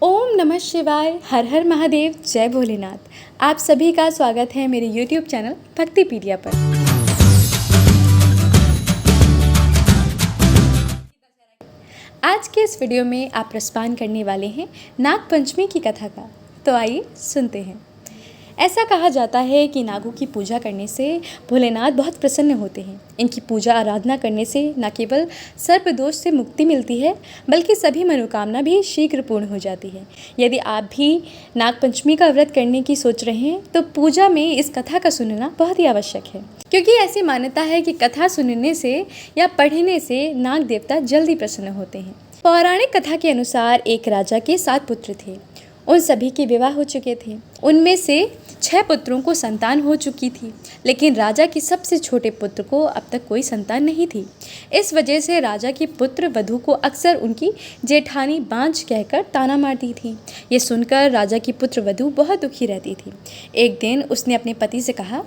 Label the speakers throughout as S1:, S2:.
S1: ओम नमः शिवाय, हर हर महादेव, जय भोलेनाथ। आप सभी का स्वागत है मेरे YouTube चैनल भक्तिपीडिया पर। आज के इस वीडियो में आप रसपान करने वाले हैं नाग पंचमी की कथा का। तो आइए सुनते हैं। ऐसा कहा जाता है कि नागों की पूजा करने से भोलेनाथ बहुत प्रसन्न होते हैं। इनकी पूजा आराधना करने से न केवल सर्प दोष से मुक्ति मिलती है, बल्कि सभी मनोकामना भी शीघ्र पूर्ण हो जाती है। यदि आप भी नाग पंचमी का व्रत करने की सोच रहे हैं तो पूजा में इस कथा का सुनना बहुत ही आवश्यक है, क्योंकि ऐसी मान्यता है कि कथा सुनने से या पढ़ने से नाग देवता जल्दी प्रसन्न होते हैं। पौराणिक कथा के अनुसार एक राजा के 7 पुत्र थे। उन सभी के विवाह हो चुके थे। उनमें से 6 पुत्रों को संतान हो चुकी थी, लेकिन राजा के सबसे छोटे पुत्र को अब तक कोई संतान नहीं थी। इस वजह से राजा की पुत्र वधू को अक्सर उनकी जेठानी बांझ कहकर ताना मारती थी। ये सुनकर राजा की पुत्र वधू बहुत दुखी रहती थी। एक दिन उसने अपने पति से कहा,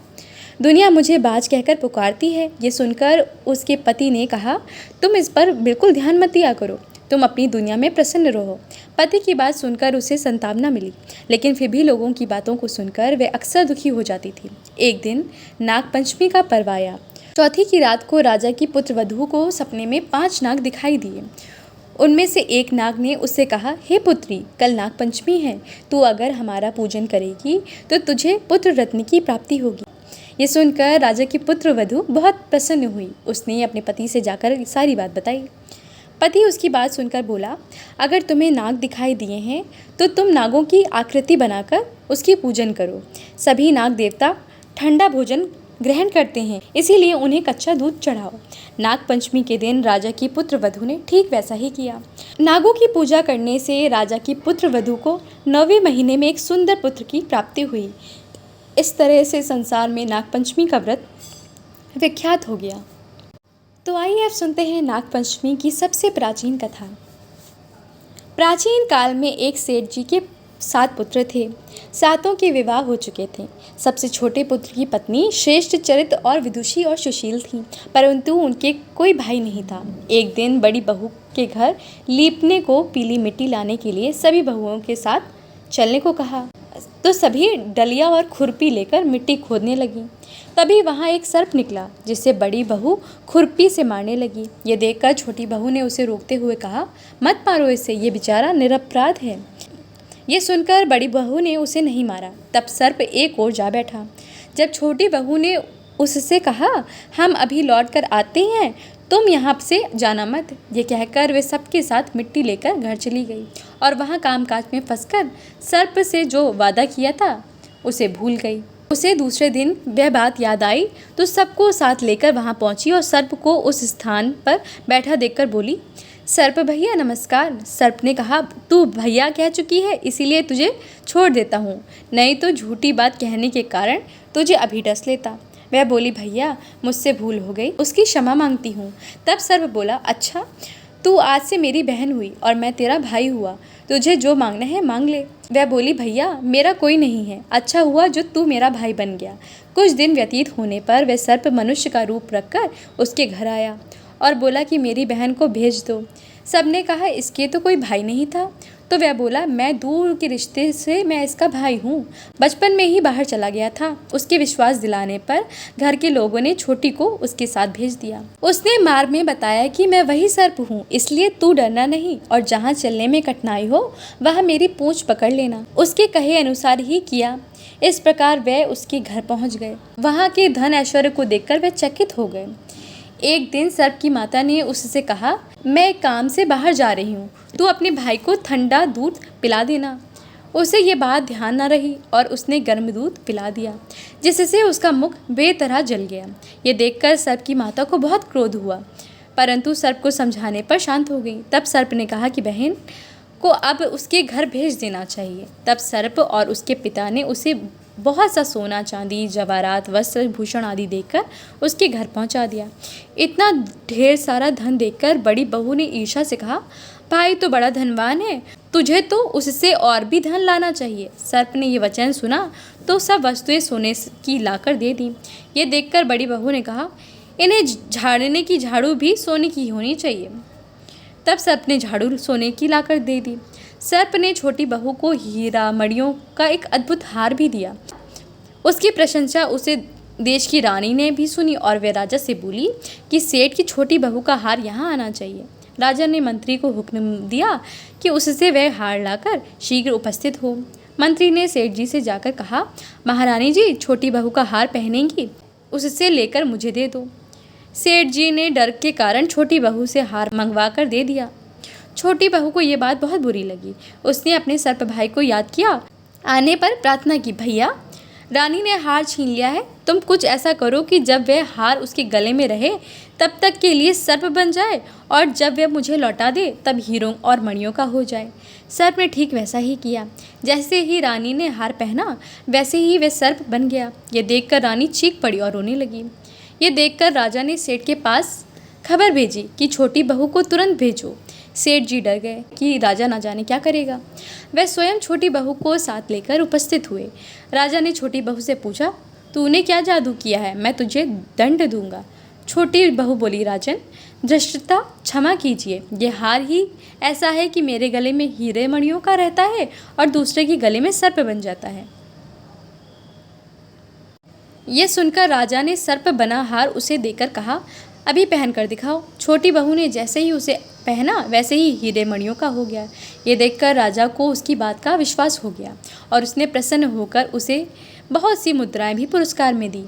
S1: दुनिया मुझे बाज कहकर पुकारती है। ये सुनकर उसके पति ने कहा, तुम इस पर बिल्कुल ध्यान मत दिया करो, तुम अपनी दुनिया में प्रसन्न रहो। पति की बात सुनकर उसे संतावना मिली, लेकिन फिर भी लोगों की बातों को सुनकर वह अक्सर दुखी हो जाती थी। एक दिन नाग पंचमी का पर्व आया। चौथी की रात को राजा की पुत्र वधू को सपने में 5 नाग दिखाई दिए। उनमें से एक नाग ने उससे कहा, हे पुत्री, कल नाग पंचमी है, तू अगर हमारा पूजन करेगी तो तुझे पुत्र रत्न की प्राप्ति होगी। ये सुनकर राजा की पुत्र वधू बहुत प्रसन्न हुई। उसने अपने पति से जाकर सारी बात बताई। पति उसकी बात सुनकर बोला, अगर तुम्हें नाग दिखाई दिए हैं तो तुम नागों की आकृति बनाकर उसकी पूजन करो। सभी नाग देवता ठंडा भोजन ग्रहण करते हैं, इसीलिए उन्हें कच्चा दूध चढ़ाओ। नाग पंचमी के दिन राजा की पुत्र वधू ने ठीक वैसा ही किया। नागों की पूजा करने से राजा की पुत्र वधू को 9वें महीने में एक सुंदर पुत्र की प्राप्ति हुई। इस तरह से संसार में नाग पंचमी का व्रत विख्यात हो गया। तो आइए अब सुनते हैं नाग पंचमी की सबसे प्राचीन कथा। प्राचीन काल में एक सेठ जी के 7 पुत्र थे। 7 के विवाह हो चुके थे। सबसे छोटे पुत्र की पत्नी श्रेष्ठ चरित्र और विदुषी और सुशील थी, परंतु उनके कोई भाई नहीं था। एक दिन बड़ी बहू के घर लीपने को पीली मिट्टी लाने के लिए सभी बहुओं के साथ चलने को कहा, तो सभी डलिया और खुरपी लेकर मिट्टी खोदने लगी। तभी वहाँ एक सर्प निकला, जिसे बड़ी बहू खुरपी से मारने लगी। ये देखकर छोटी बहू ने उसे रोकते हुए कहा, मत मारो इसे, ये बेचारा निरपराध है। ये सुनकर बड़ी बहू ने उसे नहीं मारा। तब सर्प एक ओर जा बैठा। जब छोटी बहू ने उससे कहा, हम अभी लौट कर आते हैं, तुम यहाँ से जाना मत। ये कहकर वे सबके साथ मिट्टी लेकर घर चली गई और वहाँ कामकाज में फंसकर सर्प से जो वादा किया था उसे भूल गई। उसे दूसरे दिन वह बात याद आई तो सबको साथ लेकर वहाँ पहुँची और सर्प को उस स्थान पर बैठा देखकर बोली, सर्प भैया नमस्कार। सर्प ने कहा, तू भैया कह चुकी है, इसीलिए तुझे छोड़ देता हूँ, नहीं तो झूठी बात कहने के कारण तुझे अभी डस लेता। वह बोली, भैया मुझसे भूल हो गई, उसकी क्षमा मांगती हूँ। तब सर्प बोला, अच्छा, तू आज से मेरी बहन हुई और मैं तेरा भाई हुआ, तुझे जो मांगना है मांग ले। वह बोली, भैया मेरा कोई नहीं है, अच्छा हुआ जो तू मेरा भाई बन गया। कुछ दिन व्यतीत होने पर वह सर्प मनुष्य का रूप रखकर उसके घर आया और बोला कि मेरी बहन को भेज दो। सबने कहा, इसके तो कोई भाई नहीं था। तो वह बोला, मैं दूर के रिश्ते से मैं इसका भाई हूँ, बचपन में ही बाहर चला गया था। उसके विश्वास दिलाने पर घर के लोगों ने छोटी को उसके साथ भेज दिया। उसने मार्ग में बताया कि मैं वही सर्प हूँ, इसलिए तू डरना नहीं और जहाँ चलने में कठिनाई हो वह मेरी पूंछ पकड़ लेना। उसके कहे अनुसार ही किया। इस प्रकार वह उसके घर पहुँच गए। वहाँ के धन ऐश्वर्य को देखकर वह चकित हो गए। एक दिन सर्प की माता ने उससे कहा, मैं काम से बाहर जा रही हूँ, तू अपने भाई को ठंडा दूध पिला देना। उसे ये बात ध्यान न रही और उसने गर्म दूध पिला दिया, जिससे उसका मुख बेतरह जल गया। ये देखकर सर्प की माता को बहुत क्रोध हुआ, परंतु सर्प को समझाने पर शांत हो गई। तब सर्प ने कहा कि बहन को अब उसके घर भेज देना चाहिए। तब सर्प और उसके पिता ने उसे बहुत सा सोना चांदी जवाहरात वस्त्र भूषण आदि देकर उसके घर पहुंचा दिया। इतना ढेर सारा धन देखकर बड़ी बहू ने ईर्ष्या से कहा, भाई तो बड़ा धनवान है, तुझे तो उससे और भी धन लाना चाहिए। सर्प ने ये वचन सुना तो सब वस्तुएं सोने की लाकर दे दी। ये देखकर बड़ी बहू ने कहा, इन्हें झाड़ने की झाड़ू भी सोने की होनी चाहिए। तब सर्प ने झाड़ू सोने की लाकर दे दी। सर्प ने छोटी बहू को हीरा मणियों का एक अद्भुत हार भी दिया। उसकी प्रशंसा उसे देश की रानी ने भी सुनी और वह राजा से बोली कि सेठ की छोटी बहू का हार यहाँ आना चाहिए। राजा ने मंत्री को हुक्म दिया कि उससे वह हार लाकर शीघ्र उपस्थित हो। मंत्री ने सेठ जी से जाकर कहा, महारानी जी छोटी बहू का हार पहनेंगी, उससे लेकर मुझे दे दो। सेठ जी ने डर के कारण छोटी बहू से हार मंगवा कर दे दिया। छोटी बहू को ये बात बहुत बुरी लगी। उसने अपने सर्प भाई को याद किया। आने पर प्रार्थना की, भैया रानी ने हार छीन लिया है, तुम कुछ ऐसा करो कि जब वह हार उसके गले में रहे तब तक के लिए सर्प बन जाए और जब वह मुझे लौटा दे तब हीरों और मणियों का हो जाए। सर्प ने ठीक वैसा ही किया। जैसे ही रानी ने हार पहना वैसे ही वह सर्प बन गया। ये देखकर रानी चीख पड़ी और रोने लगी। ये देखकर राजा ने सेठ के पास खबर भेजी कि छोटी बहू को तुरंत भेजो। सेठ जी डर गए कि राजा ना जाने क्या करेगा। वह स्वयं छोटी बहू को साथ लेकर उपस्थित हुए। राजा ने छोटी बहू से पूछा, तूने क्या जादू किया है, मैं तुझे दंड दूंगा। छोटी बहू बोली, राजन धृष्टता क्षमा कीजिए, यह हार ही ऐसा है कि मेरे गले में हीरे मणियों का रहता है और दूसरे के गले में सर्प बन जाता है। यह सुनकर राजा ने सर्प बना हार उसे देकर कहा, अभी पहन कर दिखाओ। छोटी बहू ने जैसे ही उसे पहना वैसे ही हीरे मणियों का हो गया। ये देखकर राजा को उसकी बात का विश्वास हो गया और उसने प्रसन्न होकर उसे बहुत सी मुद्राएं भी पुरस्कार में दी।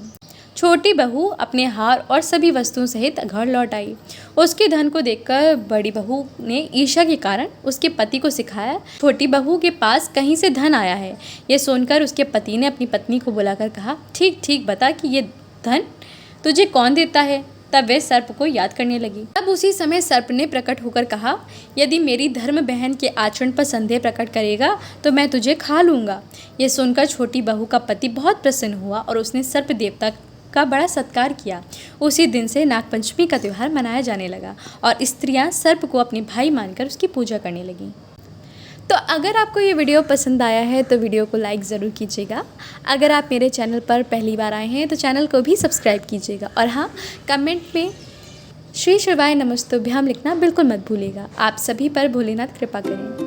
S1: छोटी बहू अपने हार और सभी वस्तुओं सहित घर लौट आई। उसके धन को देखकर बड़ी बहू ने ईर्ष्या के कारण उसके पति को सिखाया, छोटी बहू के पास कहीं से धन आया है। यह सुनकर उसके पति ने अपनी पत्नी को बुलाकर कहा, ठीक ठीक बता कि ये धन तुझे कौन देता है। तब वह सर्प को याद करने लगी। तब उसी समय सर्प ने प्रकट होकर कहा, यदि मेरी धर्म बहन के आचरण पर संदेह प्रकट करेगा तो मैं तुझे खा लूँगा। यह सुनकर छोटी बहू का पति बहुत प्रसन्न हुआ और उसने सर्प देवता का बड़ा सत्कार किया। उसी दिन से नागपंचमी का त्यौहार मनाया जाने लगा और स्त्रियां सर्प को अपने भाई मानकर उसकी पूजा करने लगीं। तो अगर आपको ये वीडियो पसंद आया है तो वीडियो को लाइक ज़रूर कीजिएगा। अगर आप मेरे चैनल पर पहली बार आए हैं तो चैनल को भी सब्सक्राइब कीजिएगा और हाँ, कमेंट में श्री शिवाय नमस्तुभ्याम लिखना बिल्कुल मत भूलिएगा। आप सभी पर भोलेनाथ कृपा करें।